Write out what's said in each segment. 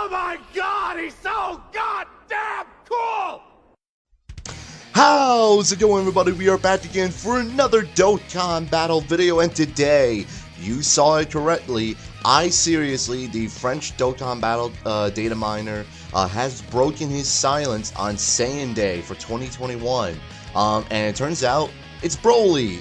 Oh my god, he's so goddamn cool! How's it going, everybody? We are back again for another Dokkan battle video, and today, you saw it correctly, Seriously, the French Dokkan battle data miner, has broken his silence on SAIYAN Day for 2021, and it turns out it's Broly.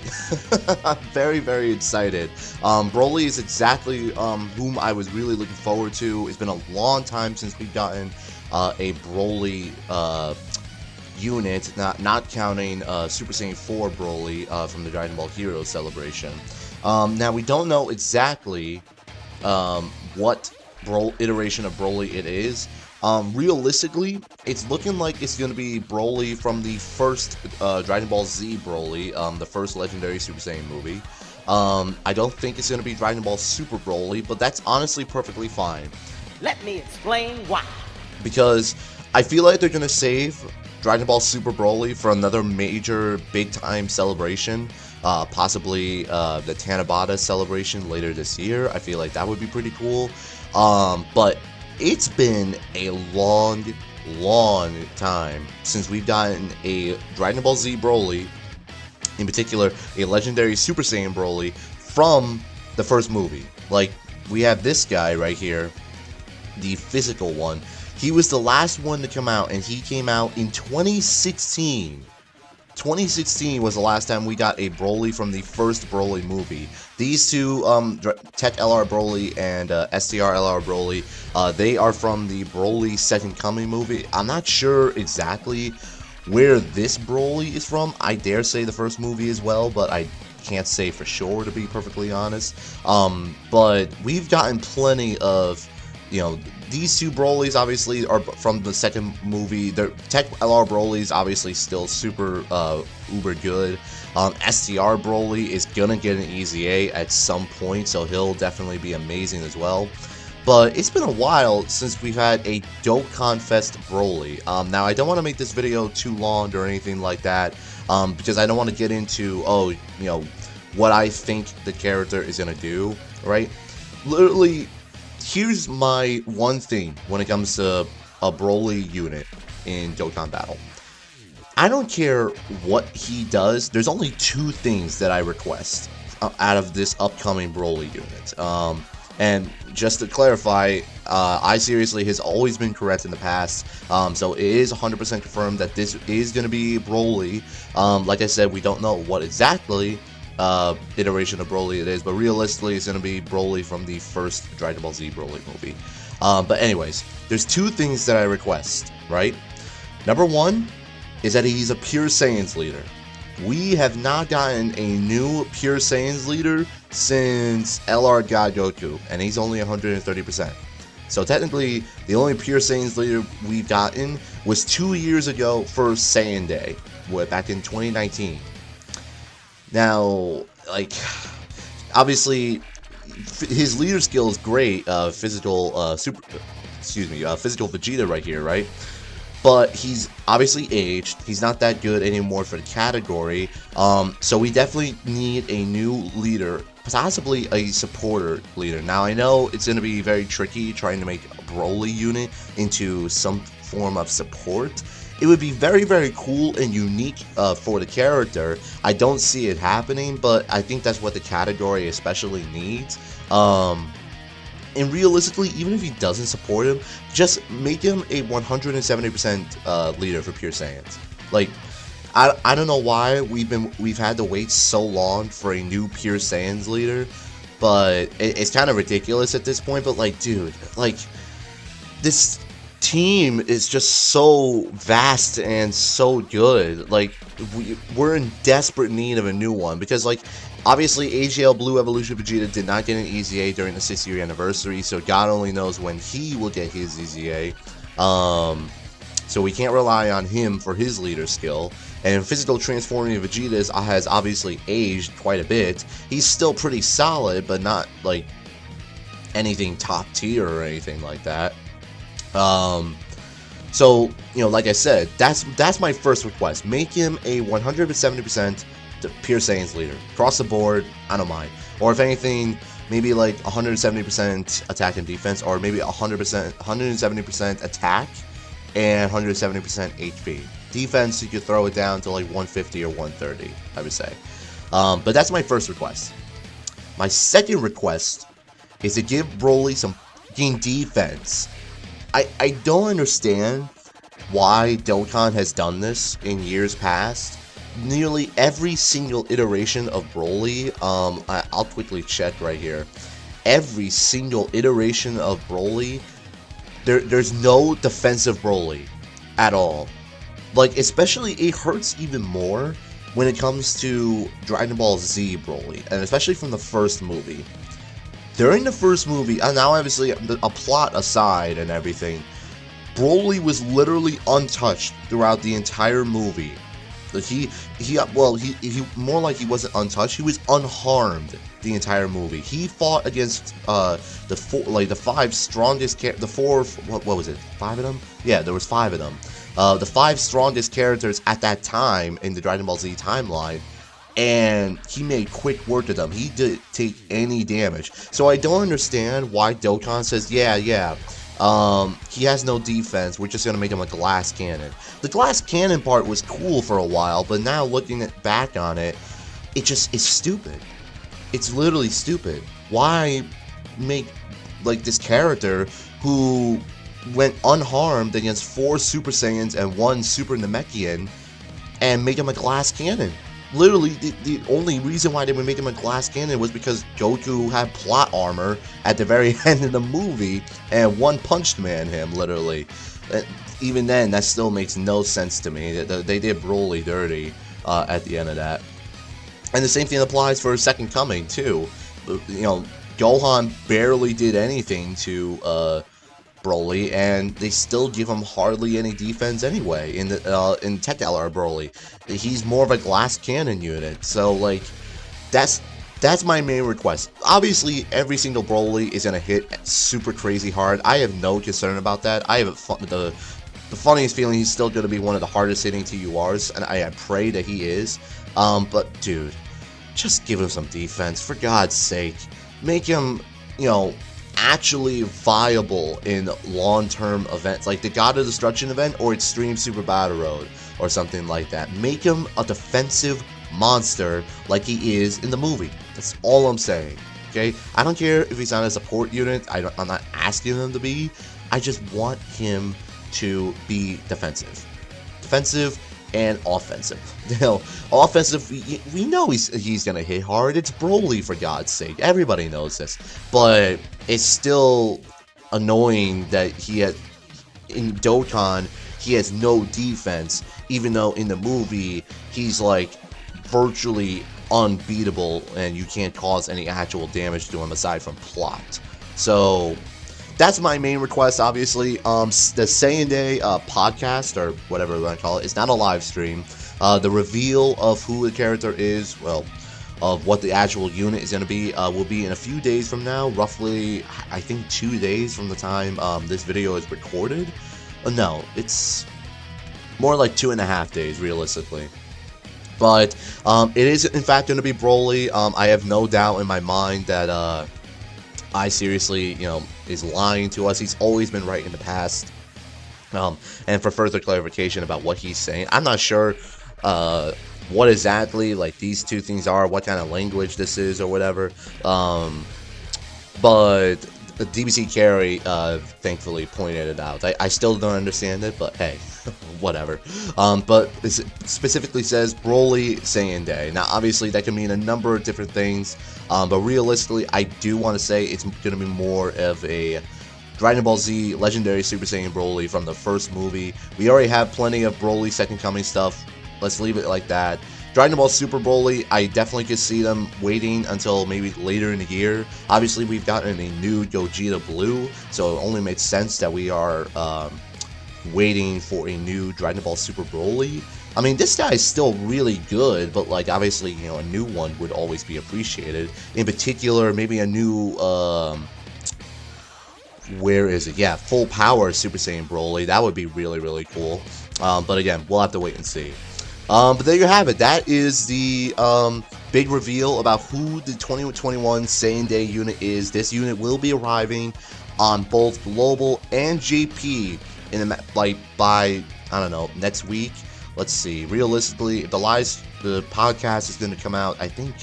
I'm very, very excited. Broly is exactly whom I was really looking forward to. It's been a long time since we've gotten a Broly unit, not counting Super Saiyan 4 Broly from the Dragon Ball Heroes celebration. Now we don't know exactly what iteration of Broly it is. Realistically, it's looking like it's going to be Broly from the first Dragon Ball Z Broly, the first legendary Super Saiyan movie. I don't think it's going to be Dragon Ball Super Broly, but that's honestly perfectly fine. Let me explain why. Because I feel like they're going to save Dragon Ball Super Broly for another major big-time celebration, possibly the Tanabata celebration later this year. I feel like that would be pretty cool. But it's been a long time since we've gotten a Dragon Ball Z Broly, in particular a legendary Super Saiyan Broly from the first movie. Like, we have this guy right here, the physical one. He was the last one to come out, and he came out in 2016. 2016 was the last time we got a Broly from the first Broly movie. These two, Tech LR Broly and STR LR Broly, they are from the Broly Second Coming movie. I'm not sure exactly where this Broly is from. I dare say the first movie as well, but I can't say for sure, to be perfectly honest. But we've gotten plenty of, you know, these two Brolys obviously are from the second movie. The Tech LR Broly is obviously still super uber good. STR Broly is gonna get an Easy A at some point, so he'll definitely be amazing as well. But it's been a while since we've had a Dokkan Fest Broly. Now I don't want to make this video too long or anything like that, because I don't want to get into, what I think the character is gonna do, right? Literally, here's my one thing when it comes to a Broly unit in Dokkan Battle. I don't care what he does. There's only two things that I request out of this upcoming Broly unit. And just to clarify, Seriously has always been correct in the past. So it is 100% confirmed that this is going to be Broly. Like I said, we don't know what exactly iteration of Broly it is, but realistically it's going to be Broly from the first Dragon Ball Z Broly movie. But anyways, there's two things that I request, right? Number one is that he's a Pure Saiyans leader. We have not gotten a new Pure Saiyans leader since LR God Goku, and he's only 130%. So technically, the only Pure Saiyans leader we've gotten was 2 years ago for SAIYAN Day, back in 2019. Now, like, obviously, his leader skill is great. Physical Vegeta right here, right? But he's obviously aged. He's not that good anymore for the category. So we definitely need a new leader, possibly a supporter leader. Now I know it's going to be very tricky trying to make a Broly unit into some form of support. It would be very, very cool and unique for the character. I don't see it happening, but I think that's what the category especially needs. And realistically, even if he doesn't support him, just make him a 170% leader for Pure Saiyans. Like, I don't know why we've had to wait so long for a new Pure Saiyans leader, but it's kind of ridiculous at this point. But like, dude, like, this team is just so vast and so good. Like, we're in desperate need of a new one, because, like, obviously AGL Blue Evolution Vegeta did not get an Easy A during the 6th year anniversary, so God only knows when he will get his Easy A. So we can't rely on him for his leader skill. And Physical Transforming Vegeta has obviously aged quite a bit. He's still pretty solid, but not like anything top tier or anything like that. So, like I said, that's my first request. Make him a 170% Pure Saiyans leader. Across the board, I don't mind. Or if anything, maybe like 170% attack and defense, or maybe 170% attack and 170% HP. Defense, you could throw it down to like 150 or 130, I would say. But that's my first request. My second request is to give Broly some fucking defense. I don't understand why Dokkan has done this in years past. Nearly every single iteration of Broly, I'll quickly check right here. Every single iteration of Broly, there's no defensive Broly at all. Like, especially, it hurts even more when it comes to Dragon Ball Z Broly, and especially from the first movie. During the first movie, and now obviously a plot aside and everything, Broly was literally untouched throughout the entire movie. He more like he wasn't untouched. He was unharmed the entire movie. He fought against the five strongest what was it? 5 of them? Yeah, there was 5 of them. The 5 strongest characters at that time in the Dragon Ball Z timeline, and he made quick work of them. He didn't take any damage. So I don't understand why Dokkan says, he has no defense, we're just gonna make him a glass cannon. The glass cannon part was cool for a while, but now looking back on it, it just is stupid. It's literally stupid. Why make like this character who went unharmed against 4 Super Saiyans and 1 Super Namekian and make him a glass cannon? Literally, the only reason why they would make him a glass cannon was because Goku had plot armor at the very end of the movie and one-punched man him, literally. Even then, that still makes no sense to me. They did Broly dirty at the end of that. And the same thing applies for Second Coming, too. You know, Gohan barely did anything to Broly, and they still give him hardly any defense anyway in Tech LR Broly. He's more of a glass cannon unit, so like that's my main request. Obviously, every single Broly is gonna hit super crazy hard. I have no concern about that. I have the funniest feeling he's still gonna be one of the hardest hitting TURs, and I pray that he is. But dude, just give him some defense for God's sake. Make him, you know, actually viable in long-term events like the God of Destruction event or Extreme Super Battle Road or something like that. Make him a defensive monster like he is in the movie. That's all I'm saying. Okay, I don't care if he's not a support unit. I'm not asking him to be. I just want him to be defensive and offensive. You know, offensive, we know he's gonna hit hard. It's Broly, for God's sake. Everybody knows this. But it's still annoying that in Dokkan, he has no defense, even though in the movie, he's like virtually unbeatable and you can't cause any actual damage to him aside from plot. So that's my main request, obviously. The Saiyan Day podcast, or whatever we want to call it, it's not a live stream. The reveal of who the character is, well, of what the actual unit is going to be, will be in a few days from now. Roughly, I think 2 days from the time this video is recorded. No, it's more like 2.5 days, realistically. But it is, in fact, going to be Broly. I have no doubt in my mind that I seriously, you know, is lying to us. He's always been right in the past. And for further clarification about what he's saying, I'm not sure what exactly like these two things are, what kind of language this is or whatever. But the DBC Carry thankfully pointed it out. I still don't understand it, but hey, whatever. But it specifically says Broly Saiyan Day. Now, obviously, that can mean a number of different things. But realistically, I do want to say it's going to be more of a Dragon Ball Z Legendary Super Saiyan Broly from the first movie. We already have plenty of Broly Second Coming stuff. Let's leave it like that. Dragon Ball Super Broly, I definitely could see them waiting until maybe later in the year. Obviously, we've gotten a new Gogeta Blue, so it only makes sense that we are waiting for a new Dragon Ball Super Broly. I mean, this guy is still really good, but like obviously, you know, a new one would always be appreciated. In particular, maybe a new where is it? Yeah, full power Super Saiyan Broly. That would be really, really cool. But again, we'll have to wait and see. But there you have it. That is the big reveal about who the 2021 SAIYAN Day unit is. This unit will be arriving on both global and JP in by I don't know, next week. Let's see. Realistically, if the podcast is going to come out, I think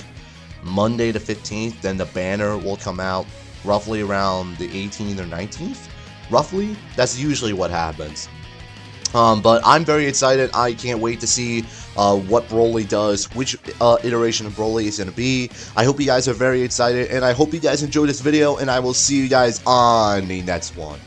Monday the 15th, then the banner will come out roughly around the 18th or 19th. Roughly, that's usually what happens. But I'm very excited. I can't wait to see what Broly does, which iteration of Broly is going to be. I hope you guys are very excited, and I hope you guys enjoyed this video, and I will see you guys on the next one.